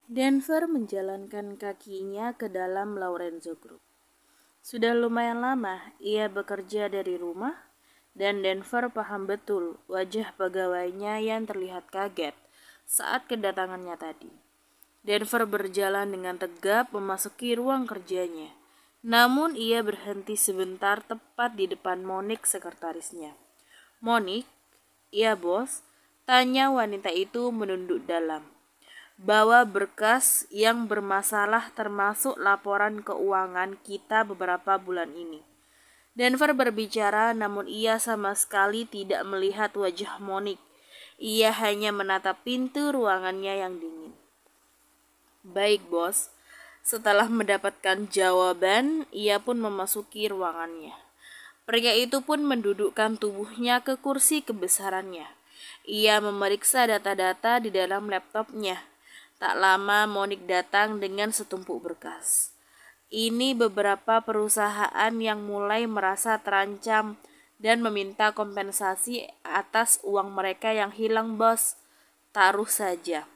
Denver menjalankan kakinya ke dalam Lorenzo Group. Sudah lumayan lama ia bekerja dari rumah dan Denver paham betul wajah pegawainya yang terlihat kaget saat kedatangannya tadi. Denver berjalan dengan tegap memasuki ruang kerjanya. Namun ia berhenti sebentar tepat di depan Monique sekretarisnya. Monique, iya bos, tanya wanita itu menunduk dalam. Bawa berkas yang bermasalah termasuk laporan keuangan kita beberapa bulan ini. Denver berbicara namun ia sama sekali tidak melihat wajah Monique. Ia hanya menatap pintu ruangannya yang dingin. Baik bos, setelah mendapatkan jawaban, ia pun memasuki ruangannya. Pria itu pun mendudukkan tubuhnya ke kursi kebesarannya. Ia memeriksa data-data di dalam laptopnya. Tak lama Monique datang dengan setumpuk berkas. Ini beberapa perusahaan yang mulai merasa terancam dan meminta kompensasi atas uang mereka yang hilang bos. Taruh saja.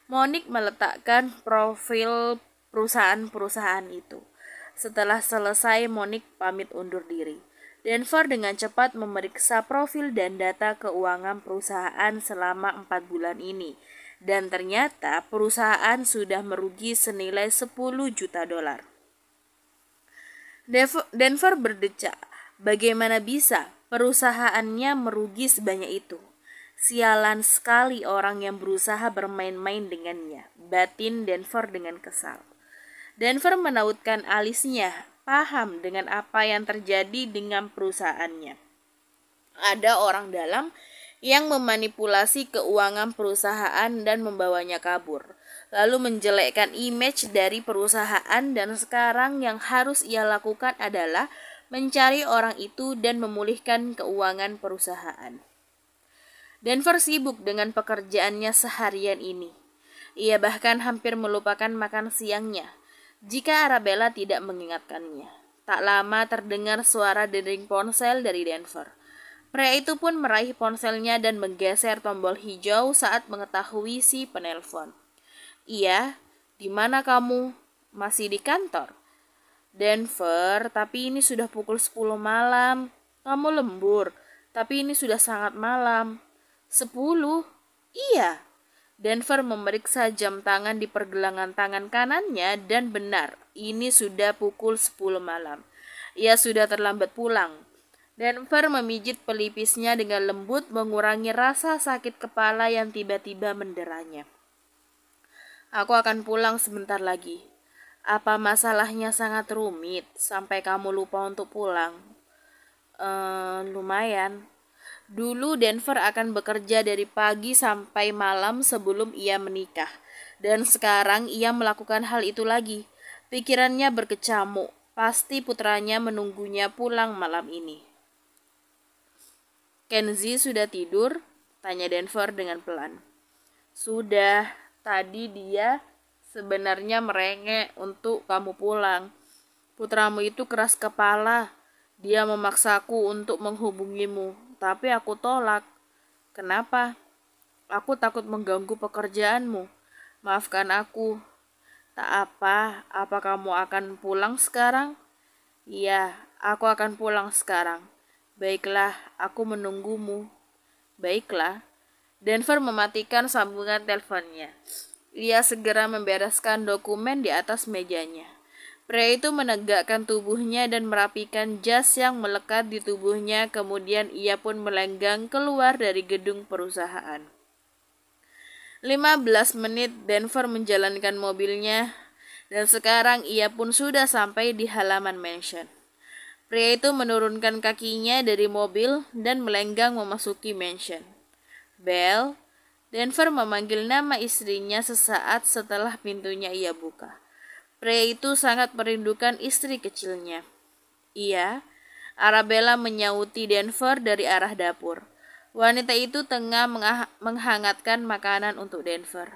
Monique meletakkan profil perusahaan-perusahaan itu. Setelah selesai, Monique pamit undur diri. Denver dengan cepat memeriksa profil dan data keuangan perusahaan selama 4 bulan ini. Dan ternyata perusahaan sudah merugi senilai 10 juta dolar. Denver berdecak, bagaimana bisa perusahaannya merugi sebanyak itu? Sialan sekali orang yang berusaha bermain-main dengannya, batin Denver dengan kesal. Denver menautkan alisnya, paham dengan apa yang terjadi dengan perusahaannya. Ada orang dalam yang memanipulasi keuangan perusahaan dan membawanya kabur, lalu menjelekkan image dari perusahaan, dan sekarang yang harus ia lakukan adalah mencari orang itu dan memulihkan keuangan perusahaan. Denver sibuk dengan pekerjaannya seharian ini. Ia bahkan hampir melupakan makan siangnya jika Arabella tidak mengingatkannya. Tak lama terdengar suara dering ponsel dari Denver. Pria itu pun meraih ponselnya dan menggeser tombol hijau saat mengetahui si penelpon. Iya, di mana kamu? Masih di kantor? Denver, tapi ini sudah pukul 10 malam. Kamu lembur, tapi ini sudah sangat malam. 10? Iya. Denver memeriksa jam tangan di pergelangan tangan kanannya dan benar, ini sudah pukul 10 malam. Ia sudah terlambat pulang. Denver memijit pelipisnya dengan lembut mengurangi rasa sakit kepala yang tiba-tiba menderanya. Aku akan pulang sebentar lagi. Apa masalahnya sangat rumit sampai kamu lupa untuk pulang? Lumayan. Dulu Denver akan bekerja dari pagi sampai malam sebelum ia menikah. Dan sekarang ia melakukan hal itu lagi. Pikirannya berkecamuk. Pasti putranya menunggunya pulang malam ini. Kenzie sudah tidur? Tanya Denver dengan pelan. Sudah, tadi dia sebenarnya merengek untuk kamu pulang. Putramu itu keras kepala. Dia memaksaku untuk menghubungimu, tapi aku tolak. Kenapa? Aku takut mengganggu pekerjaanmu. Maafkan aku. Tak apa kamu akan pulang sekarang? Iya, aku akan pulang sekarang. Baiklah, aku menunggumu. Baiklah. Denver mematikan sambungan teleponnya. Ia segera membereskan dokumen di atas mejanya. Pria itu menegakkan tubuhnya dan merapikan jas yang melekat di tubuhnya, kemudian ia pun melenggang keluar dari gedung perusahaan. 15 menit Denver menjalankan mobilnya dan sekarang ia pun sudah sampai di halaman mansion. Pria itu menurunkan kakinya dari mobil dan melenggang memasuki mansion. Belle, Denver memanggil nama istrinya sesaat setelah pintunya ia buka. Pria itu sangat merindukan istri kecilnya. Iya, Arabella menyauti Denver dari arah dapur. Wanita itu tengah menghangatkan makanan untuk Denver.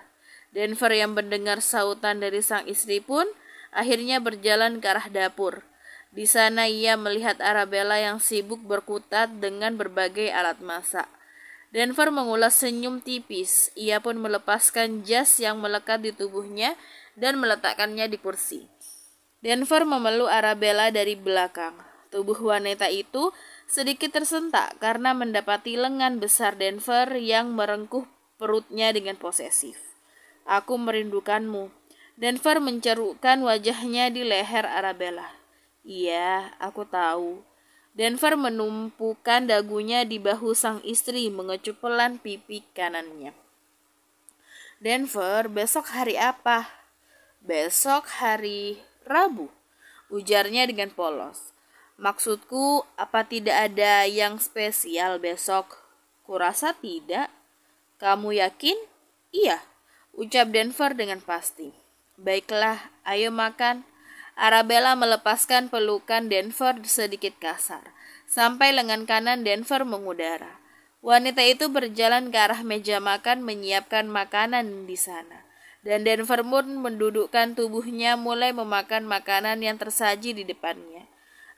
Denver yang mendengar sautan dari sang istri pun akhirnya berjalan ke arah dapur. Di sana ia melihat Arabella yang sibuk berkutat dengan berbagai alat masak. Denver mengulas senyum tipis. Ia pun melepaskan jas yang melekat di tubuhnya dan meletakkannya di kursi. Denver memeluk Arabella dari belakang. Tubuh wanita itu sedikit tersentak karena mendapati lengan besar Denver yang merengkuh perutnya dengan posesif. "Aku merindukanmu." Denver mencerukkan wajahnya di leher Arabella. "Iya, aku tahu." Denver menumpukan dagunya di bahu sang istri, mengecup pelan pipi kanannya. "Denver, besok hari apa?" "Besok hari Rabu," ujarnya dengan polos. "Maksudku, apa tidak ada yang spesial besok?" "Kurasa tidak." "Kamu yakin?" "Iya," ucap Denver dengan pasti. "Baiklah, ayo makan." Arabella melepaskan pelukan Denver sedikit kasar, sampai lengan kanan Denver mengudara. Wanita itu berjalan ke arah meja makan menyiapkan makanan di sana. Dan Denver pun mendudukkan tubuhnya mulai memakan makanan yang tersaji di depannya.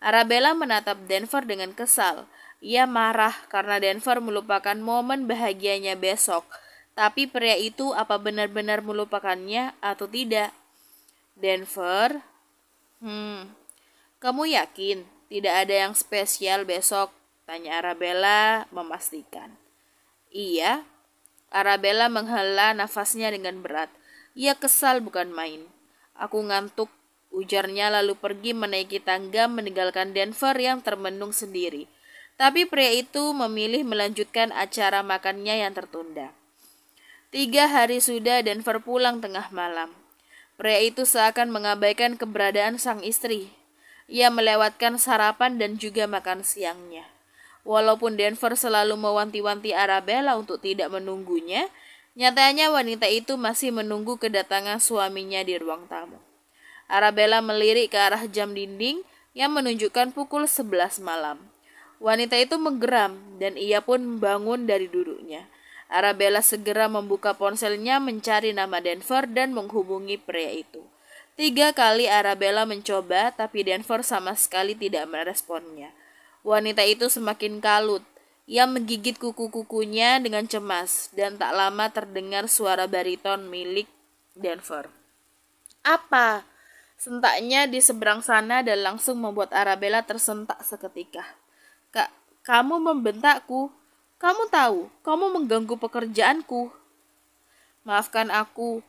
Arabella menatap Denver dengan kesal. Ia marah karena Denver melupakan momen bahagianya besok. Tapi pria itu apa benar-benar melupakannya atau tidak? "Denver, kamu yakin tidak ada yang spesial besok?" tanya Arabella memastikan. "Iya." Arabella menghela nafasnya dengan berat. Ia kesal bukan main. "Aku ngantuk," ujarnya lalu pergi menaiki tangga meninggalkan Denver yang termenung sendiri. Tapi pria itu memilih melanjutkan acara makannya yang tertunda. 3 hari sudah Denver pulang tengah malam. Pria itu seakan mengabaikan keberadaan sang istri. Ia melewatkan sarapan dan juga makan siangnya. Walaupun Denver selalu mewanti-wanti Arabella untuk tidak menunggunya, nyatanya wanita itu masih menunggu kedatangan suaminya di ruang tamu. Arabella melirik ke arah jam dinding yang menunjukkan pukul 11 malam. Wanita itu menggeram dan ia pun bangun dari duduknya. Arabella segera membuka ponselnya mencari nama Denver dan menghubungi pria itu. 3 kali Arabella mencoba, tapi Denver sama sekali tidak meresponnya. Wanita itu semakin kalut. Ia menggigit kuku-kukunya dengan cemas, dan tak lama terdengar suara bariton milik Denver. "Apa?" sentaknya di seberang sana dan langsung membuat Arabella tersentak seketika. "Kak, kamu membentakku. Kamu tahu, kamu mengganggu pekerjaanku." "Maafkan aku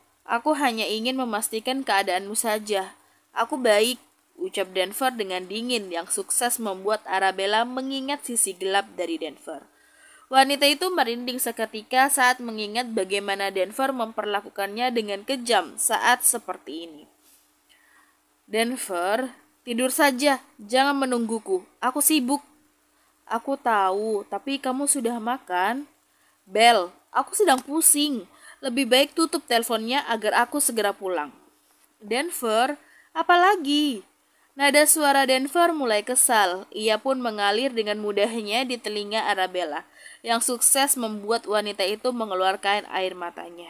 hanya ingin memastikan keadaanmu saja. Aku baik," ucap Denver dengan dingin yang sukses membuat Arabella mengingat sisi gelap dari Denver. Wanita itu merinding seketika saat mengingat bagaimana Denver memperlakukannya dengan kejam saat seperti ini. "Denver, tidur saja, jangan menungguku. Aku sibuk." "Aku tahu, tapi kamu sudah makan?" "Bel, aku sedang pusing. Lebih baik tutup teleponnya agar aku segera pulang." "Denver, apa lagi?" Nada suara Denver mulai kesal. Ia pun mengalir dengan mudahnya di telinga Arabella, yang sukses membuat wanita itu mengeluarkan air matanya.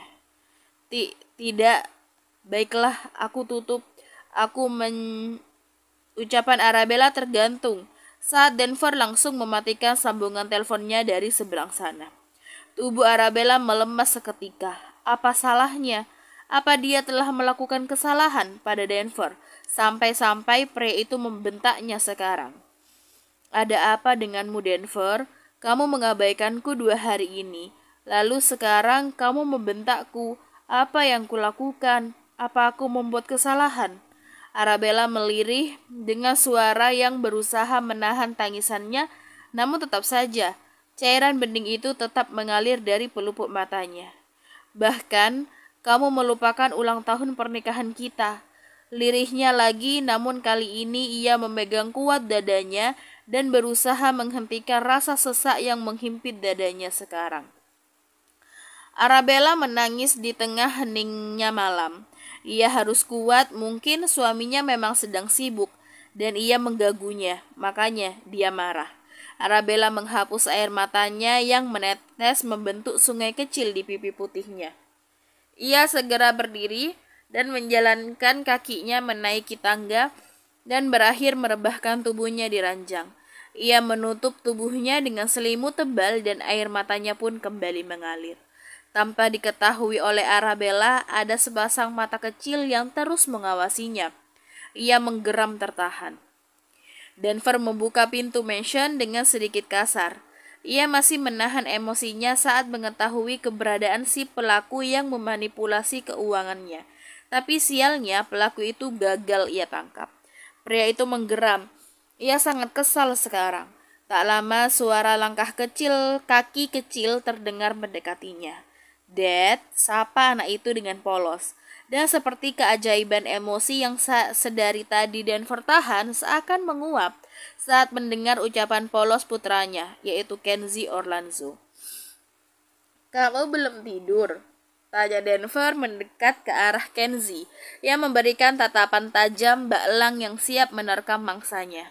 Tidak, baiklah, aku tutup. Ucapan Arabella tergantung saat Denver langsung mematikan sambungan teleponnya dari seberang sana. Tubuh Arabella melemas seketika. Apa salahnya? Apa dia telah melakukan kesalahan pada Denver sampai-sampai pria itu membentaknya sekarang? "Ada apa denganmu, Denver? Kamu mengabaikanku 2 hari ini. Lalu sekarang kamu membentakku. Apa yang kulakukan? Apa aku membuat kesalahan?" Arabella melirih dengan suara yang berusaha menahan tangisannya, namun tetap saja cairan bening itu tetap mengalir dari pelupuk matanya. "Bahkan kamu melupakan ulang tahun pernikahan kita." Lirihnya lagi, namun kali ini ia memegang kuat dadanya dan berusaha menghentikan rasa sesak yang menghimpit dadanya sekarang. Arabella menangis di tengah heningnya malam. Ia harus kuat, mungkin suaminya memang sedang sibuk dan ia mengganggunya, makanya dia marah. Arabella menghapus air matanya yang menetes membentuk sungai kecil di pipi putihnya. Ia segera berdiri dan menjalankan kakinya menaiki tangga dan berakhir merebahkan tubuhnya di ranjang. Ia menutup tubuhnya dengan selimut tebal dan air matanya pun kembali mengalir. Tanpa diketahui oleh Arabella, ada sepasang mata kecil yang terus mengawasinya. Ia menggeram tertahan. Denver membuka pintu mansion dengan sedikit kasar. Ia masih menahan emosinya saat mengetahui keberadaan si pelaku yang memanipulasi keuangannya. Tapi sialnya pelaku itu gagal ia tangkap. Pria itu menggeram. Ia sangat kesal sekarang. Tak lama suara langkah kecil, kaki kecil terdengar mendekatinya. Dad, sapa anak itu dengan polos. Dan seperti keajaiban emosi yang sedari tadi Denver tahan seakan menguap saat mendengar ucapan polos putranya, yaitu Kenzie Orlanzo. "Kamu belum tidur?" tanya Denver mendekat ke arah Kenzie yang memberikan tatapan tajam bak elang yang siap menerkam mangsanya.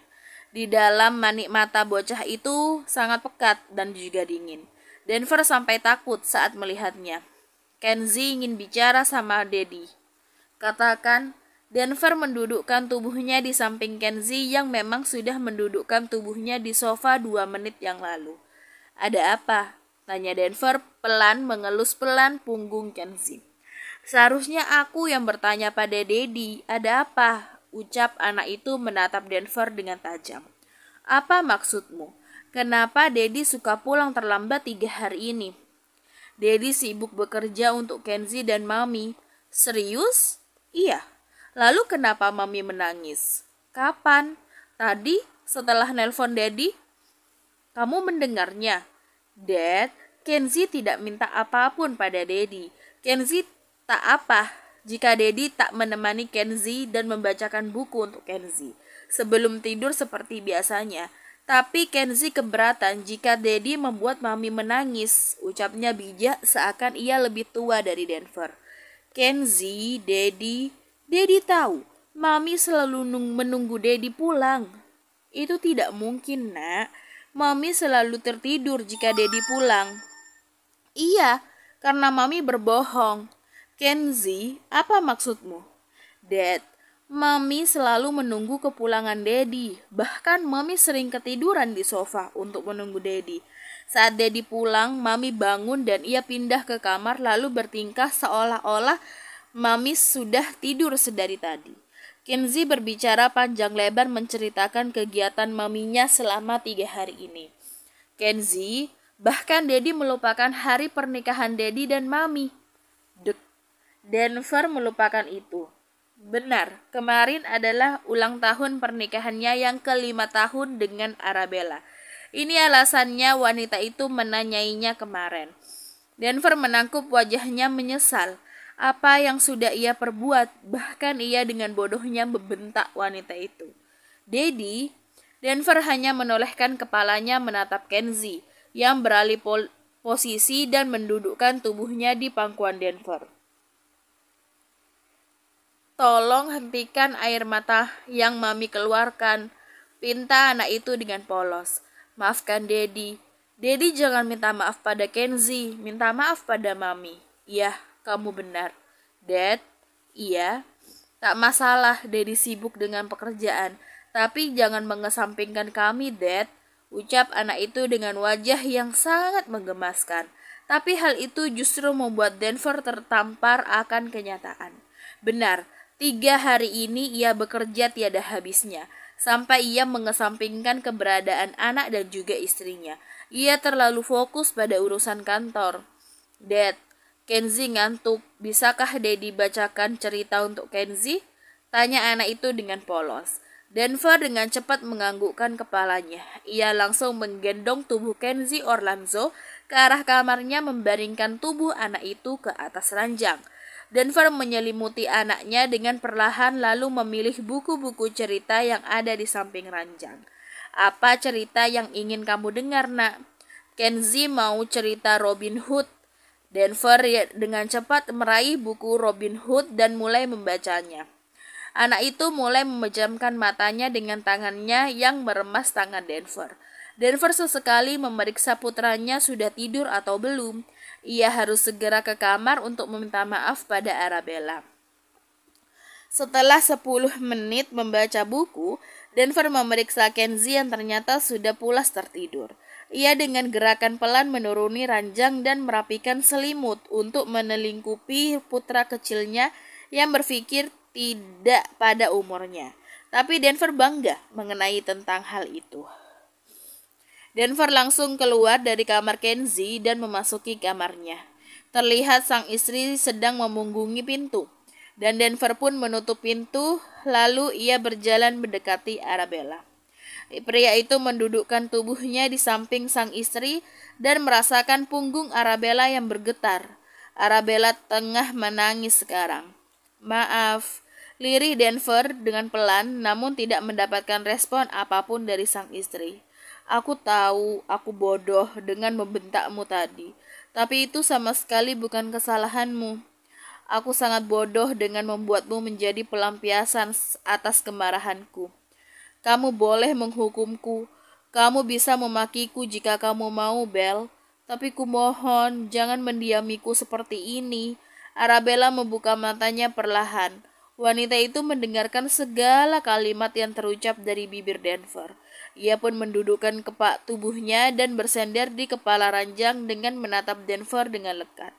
Di dalam manik mata bocah itu sangat pekat dan juga dingin. Denver sampai takut saat melihatnya. "Kenzie ingin bicara sama Daddy." Katakan. Denver mendudukkan tubuhnya di samping Kenzie yang memang sudah mendudukkan tubuhnya di sofa 2 menit yang lalu. "Ada apa?" tanya Denver pelan mengelus pelan punggung Kenzie. "Seharusnya aku yang bertanya pada Daddy, ada apa?" ucap anak itu menatap Denver dengan tajam. "Apa maksudmu? Kenapa Daddy suka pulang terlambat 3 hari ini?" "Daddy sibuk bekerja untuk Kenzie dan Mami." "Serius?" "Iya." "Lalu kenapa Mami menangis?" "Kapan?" "Tadi setelah nelpon Daddy." "Kamu mendengarnya?" "Dad, Kenzie tidak minta apapun pada Daddy. Kenzie tak apa jika Daddy tak menemani Kenzie dan membacakan buku untuk Kenzie sebelum tidur seperti biasanya. Tapi Kenzie keberatan jika Daddy membuat Mami menangis," ucapnya bijak seakan ia lebih tua dari Denver. "Kenzie, Daddy tahu, Mami selalu menunggu Daddy pulang." "Itu tidak mungkin, Nak. Mami selalu tertidur jika Daddy pulang." "Iya, karena Mami berbohong." "Kenzie, apa maksudmu?" "Dad, Mami selalu menunggu kepulangan Daddy. Bahkan Mami sering ketiduran di sofa untuk menunggu Daddy. Saat Daddy pulang, Mami bangun dan ia pindah ke kamar lalu bertingkah seolah-olah Mami sudah tidur sedari tadi." Kenzie berbicara panjang lebar menceritakan kegiatan maminya selama 3 hari ini. "Kenzie, bahkan Daddy melupakan hari pernikahan Daddy dan Mami." Dek. Denver melupakan itu. Benar, kemarin adalah ulang tahun pernikahannya yang ke-5 tahun dengan Arabella. Ini alasannya wanita itu menanyainya kemarin. Denver menangkup wajahnya menyesal. Apa yang sudah ia perbuat, bahkan ia dengan bodohnya membentak wanita itu. "Daddy." Denver hanya menolehkan kepalanya menatap Kenzie yang beralih posisi dan mendudukkan tubuhnya di pangkuan Denver. "Tolong hentikan air mata yang Mami keluarkan," pinta anak itu dengan polos. "Maafkan Daddy. Daddy jangan minta maaf pada Kenzie, minta maaf pada Mami." "Iya, kamu benar." "Dad." "Iya." "Tak masalah, Daddy sibuk dengan pekerjaan. Tapi jangan mengesampingkan kami, Dad," ucap anak itu dengan wajah yang sangat menggemaskan. Tapi hal itu justru membuat Denver tertampar akan kenyataan. Benar, 3 hari ini ia bekerja tiada habisnya, sampai ia mengesampingkan keberadaan anak dan juga istrinya. Ia terlalu fokus pada urusan kantor. "Dad, Kenzie ngantuk. Bisakah Daddy bacakan cerita untuk Kenzie?" tanya anak itu dengan polos. Denver dengan cepat menganggukkan kepalanya. Ia langsung menggendong tubuh Kenzie Orlanzo ke arah kamarnya, membaringkan tubuh anak itu ke atas ranjang. Denver menyelimuti anaknya dengan perlahan lalu memilih buku-buku cerita yang ada di samping ranjang. "Apa cerita yang ingin kamu dengar, Nak?" "Kenzie mau cerita Robin Hood." Denver dengan cepat meraih buku Robin Hood dan mulai membacanya. Anak itu mulai memejamkan matanya dengan tangannya yang meremas tangan Denver. Denver sesekali memeriksa putranya sudah tidur atau belum. Ia harus segera ke kamar untuk meminta maaf pada Arabella. Setelah 10 menit membaca buku, Denver memeriksa Kenzie yang ternyata sudah pulas tertidur. Ia dengan gerakan pelan menuruni ranjang dan merapikan selimut untuk menelingkupi putra kecilnya yang berpikir tidak pada umurnya. Tapi Denver bangga mengenai tentang hal itu. Denver langsung keluar dari kamar Kenzie dan memasuki kamarnya. Terlihat sang istri sedang memunggungi pintu. Dan Denver pun menutup pintu, lalu ia berjalan mendekati Arabella. Pria itu mendudukkan tubuhnya di samping sang istri dan merasakan punggung Arabella yang bergetar. Arabella tengah menangis sekarang. "Maaf," lirih Denver dengan pelan namun tidak mendapatkan respon apapun dari sang istri. "Aku tahu aku bodoh dengan membentakmu tadi, tapi itu sama sekali bukan kesalahanmu. Aku sangat bodoh dengan membuatmu menjadi pelampiasan atas kemarahanku. Kamu boleh menghukumku. Kamu bisa memakiku jika kamu mau, Belle. Tapi kumohon, jangan mendiamiku seperti ini." Arabella membuka matanya perlahan. Wanita itu mendengarkan segala kalimat yang terucap dari bibir Denver. Ia pun mendudukkan kepak tubuhnya dan bersender di kepala ranjang dengan menatap Denver dengan lekat.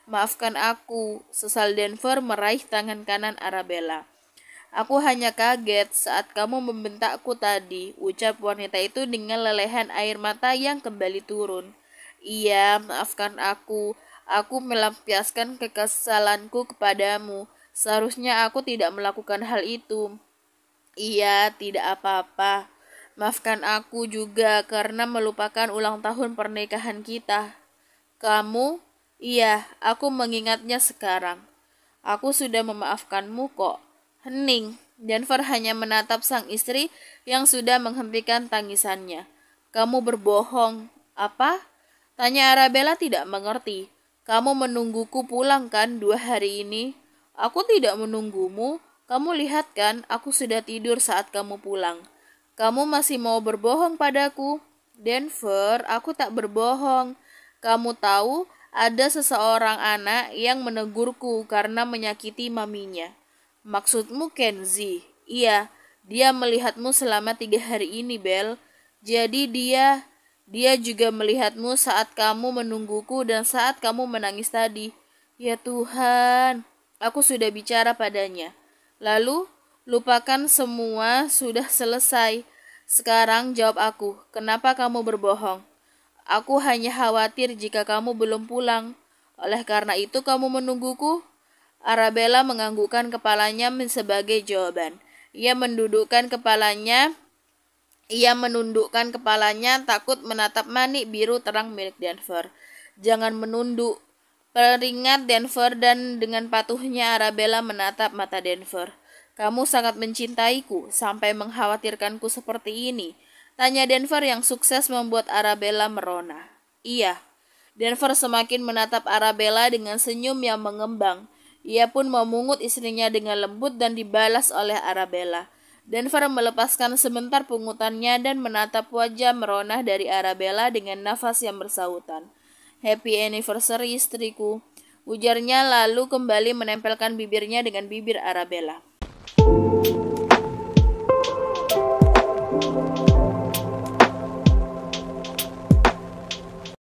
"Maafkan aku," sesal Denver meraih tangan kanan Arabella. "Aku hanya kaget saat kamu membentakku tadi," ucap wanita itu dengan lelehan air mata yang kembali turun. "Iya, maafkan aku. Aku melampiaskan kekesalanku kepadamu. Seharusnya aku tidak melakukan hal itu." "Iya, tidak apa-apa. Maafkan aku juga karena melupakan ulang tahun pernikahan kita." "Kamu?" "Iya, aku mengingatnya sekarang. Aku sudah memaafkanmu kok." Hening. Denver hanya menatap sang istri yang sudah menghentikan tangisannya. "Kamu berbohong." "Apa?" tanya Arabella tidak mengerti. "Kamu menungguku pulang kan 2 hari ini?" "Aku tidak menunggumu. Kamu lihat kan, aku sudah tidur saat kamu pulang. Kamu masih mau berbohong padaku?" "Denver, aku tak berbohong. Kamu tahu, ada seseorang anak yang menegurku karena menyakiti maminya." "Maksudmu Kenzie?" "Iya, dia melihatmu selama 3 hari ini, Belle. Jadi dia juga melihatmu saat kamu menungguku dan saat kamu menangis tadi." "Ya Tuhan, aku sudah bicara padanya." "Lalu, lupakan semua, sudah selesai. Sekarang jawab aku, kenapa kamu berbohong?" "Aku hanya khawatir jika kamu belum pulang. Oleh karena itu kamu menungguku?" Arabella menganggukkan kepalanya sebagai jawaban. Ia menundukkan kepalanya takut menatap manik biru terang milik Denver. "Jangan menunduk," peringat Denver, dan dengan patuhnya Arabella menatap mata Denver. "Kamu sangat mencintaiku sampai mengkhawatirkanku seperti ini?" tanya Denver yang sukses membuat Arabella merona. "Iya." Denver semakin menatap Arabella dengan senyum yang mengembang. Ia pun memungut istrinya dengan lembut dan dibalas oleh Arabella. Denver melepaskan sebentar pungutannya dan menatap wajah merona dari Arabella dengan nafas yang bersahutan. "Happy anniversary, istriku," ujarnya lalu kembali menempelkan bibirnya dengan bibir Arabella.